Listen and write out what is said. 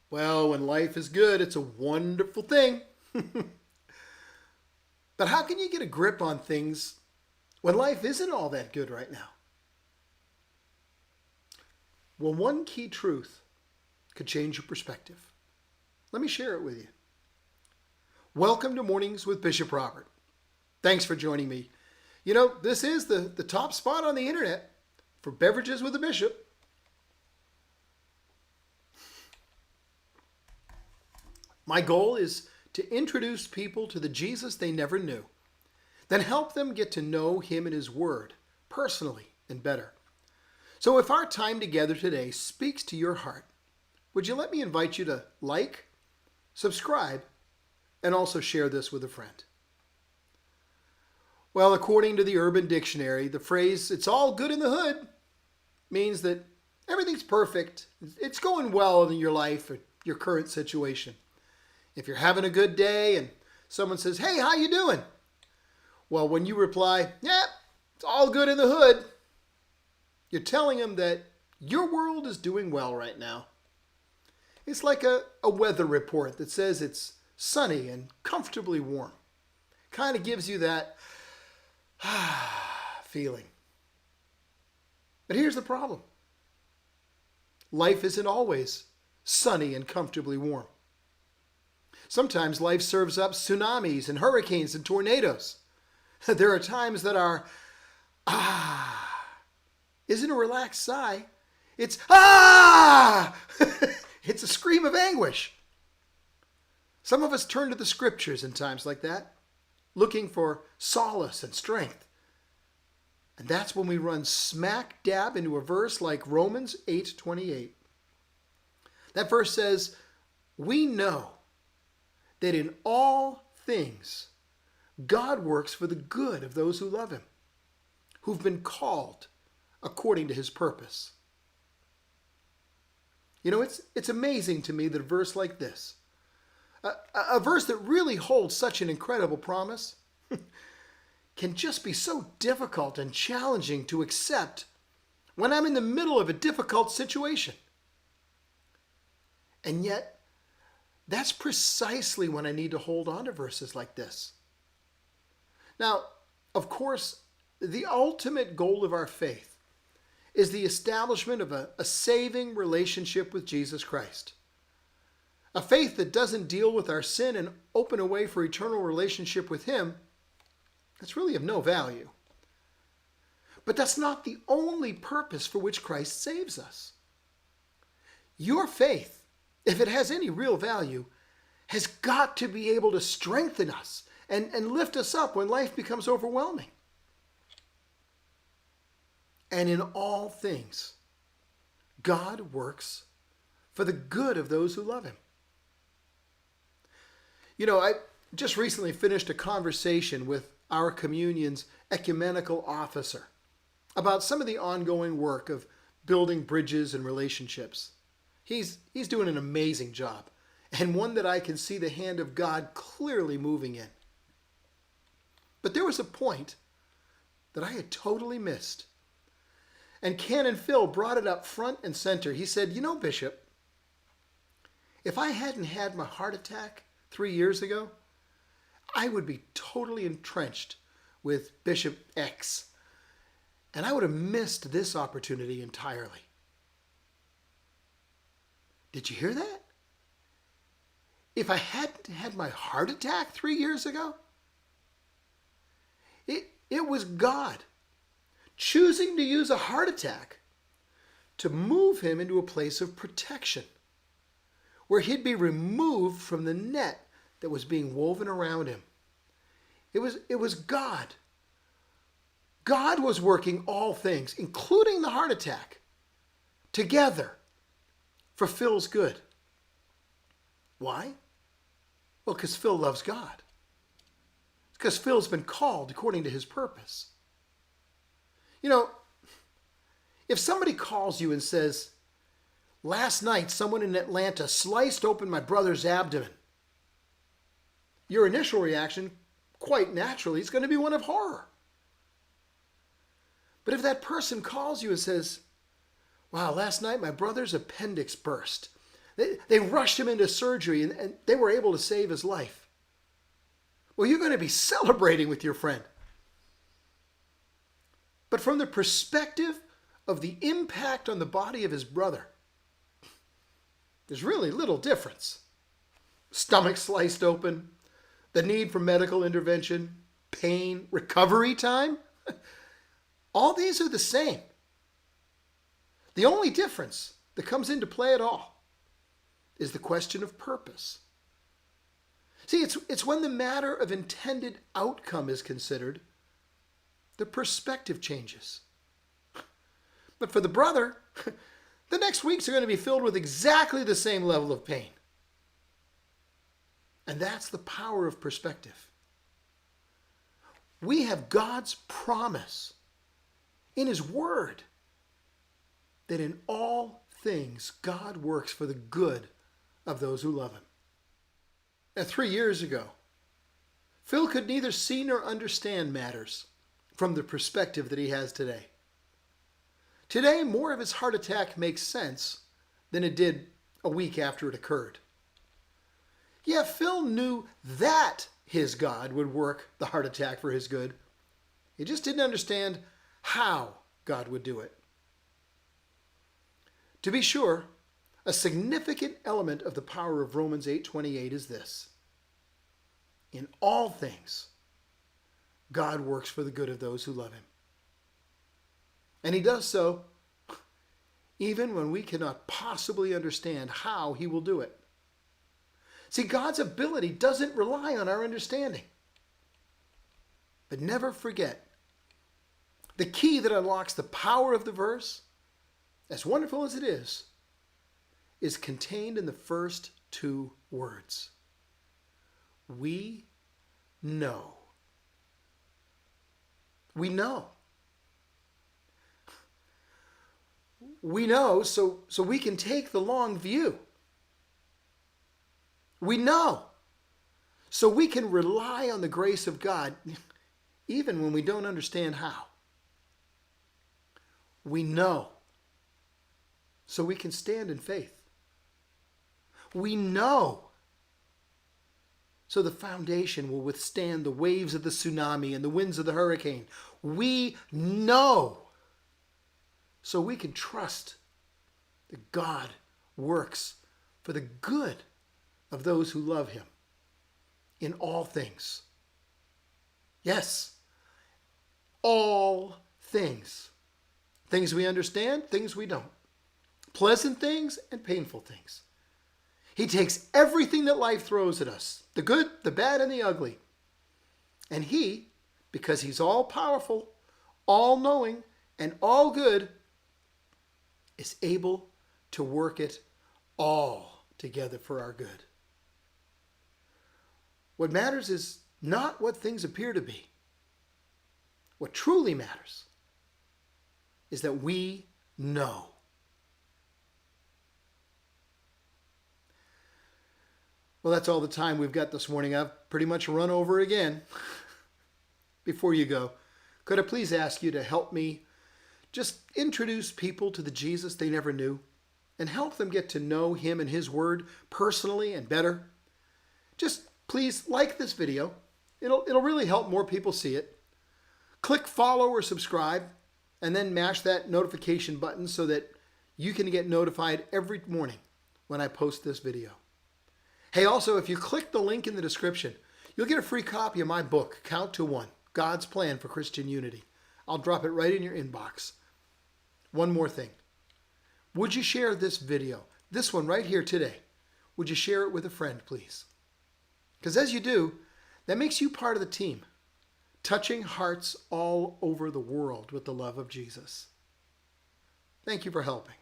Well, when life is good, it's a wonderful thing. But how can you get a grip on things when life isn't all that good right now? Well, one key truth could change your perspective. Let me share it with you. Welcome to Mornings with Bishop Robert. Thanks for joining me. You know, this is the top spot on the internet for beverages with a bishop. My goal is to introduce people to the Jesus they never knew, then help them get to know him and his word personally and better. So if our time together today speaks to your heart, would you let me invite you to like, subscribe, and also share this with a friend? Well, according to the Urban Dictionary, the phrase, "it's all good in the hood," means that everything's perfect. It's going well in your life or your current situation. If you're having a good day and someone says, "Hey, how you doing?" Well, when you reply, "Yeah, it's all good in the hood," you're telling them that your world is doing well right now. It's like a weather report that says it's sunny and comfortably warm. Kind of gives you that feeling. But here's the problem. Life isn't always sunny and comfortably warm. Sometimes life serves up tsunamis and hurricanes and tornadoes. There are times that our isn't a relaxed sigh. It's It's a scream of anguish. Some of us turn to the scriptures in times like that, looking for solace and strength. And that's when we run smack dab into a verse like Romans 8:28. That verse says, "We know that in all things God works for the good of those who love him, who've been called according to his purpose." You know, it's amazing to me that a verse like this, a verse that really holds such an incredible promise, can just be so difficult and challenging to accept when I'm in the middle of a difficult situation. And yet, that's precisely when I need to hold on to verses like this. Now, of course, the ultimate goal of our faith is the establishment of a saving relationship with Jesus Christ. A faith that doesn't deal with our sin and open a way for eternal relationship with him, that's really of no value. But that's not the only purpose for which Christ saves us. Your faith, if it has any real value, has got to be able to strengthen us and lift us up when life becomes overwhelming. And in all things, God works for the good of those who love him. You know, I just recently finished a conversation with our communion's ecumenical officer about some of the ongoing work of building bridges and relationships. He's doing an amazing job, and one that I can see the hand of God clearly moving in. But there was a point that I had totally missed. And Canon Phil brought it up front and center. He said, "You know, Bishop, if I hadn't had my heart attack 3 years ago, I would be totally entrenched with Bishop X, and I would have missed this opportunity entirely." Did you hear that? If I hadn't had my heart attack 3 years ago, it was God choosing to use a heart attack to move him into a place of protection, where he'd be removed from the net that was being woven around him. It was God. God was working all things, including the heart attack, together for Phil's good. Why? Well, because Phil loves God. Because Phil's been called according to his purpose. You know, if somebody calls you and says, "Last night someone in Atlanta sliced open my brother's abdomen," your initial reaction, quite naturally, is going to be one of horror. But if that person calls you and says, "Wow, last night my brother's appendix burst. They rushed him into surgery and they were able to save his life. Well, you're going to be celebrating with your friend. But from the perspective of the impact on the body of his brother, there's really little difference. Stomach sliced open, the need for medical intervention, pain, recovery time, all these are the same. The only difference that comes into play at all is the question of purpose. See, it's when the matter of intended outcome is considered, the perspective changes. But for the brother, the next weeks are going to be filled with exactly the same level of pain. And that's the power of perspective. We have God's promise in His Word that in all things God works for the good of those who love Him. Now, 3 years ago, Phil could neither see nor understand matters from the perspective that he has today. Today, more of his heart attack makes sense than it did a week after it occurred. Yeah, Phil knew that his God would work the heart attack for his good. He just didn't understand how God would do it. To be sure, a significant element of the power of Romans 8:28 is this: in all things, God works for the good of those who love Him. And He does so even when we cannot possibly understand how He will do it. See, God's ability doesn't rely on our understanding. But never forget, the key that unlocks the power of the verse, as wonderful as it is contained in the first two words. We know. We know. We know so we can take the long view. We know so we can rely on the grace of God even when we don't understand how. We know so we can stand in faith. We know so the foundation will withstand the waves of the tsunami and the winds of the hurricane. We know so we can trust that God works for the good of those who love Him in all things. Yes, all things. Things we understand, things we don't. Pleasant things and painful things. He takes everything that life throws at us, the good, the bad, and the ugly. And He, because He's all powerful, all knowing, and all good, is able to work it all together for our good. What matters is not what things appear to be. What truly matters is that we know. Well, that's all the time we've got this morning. I've pretty much run over again. Before you go, could I please ask you to help me just introduce people to the Jesus they never knew and help them get to know Him and His Word personally and better? Just please like this video. It'll really help more people see it. Click follow or subscribe and then mash that notification button so that you can get notified every morning when I post this video. Hey, also, if you click the link in the description, you'll get a free copy of my book, Count to One, God's Plan for Christian Unity. I'll drop it right in your inbox. One more thing. Would you share this video, this one right here today? Would you share it with a friend, please? Because as you do, that makes you part of the team, touching hearts all over the world with the love of Jesus. Thank you for helping.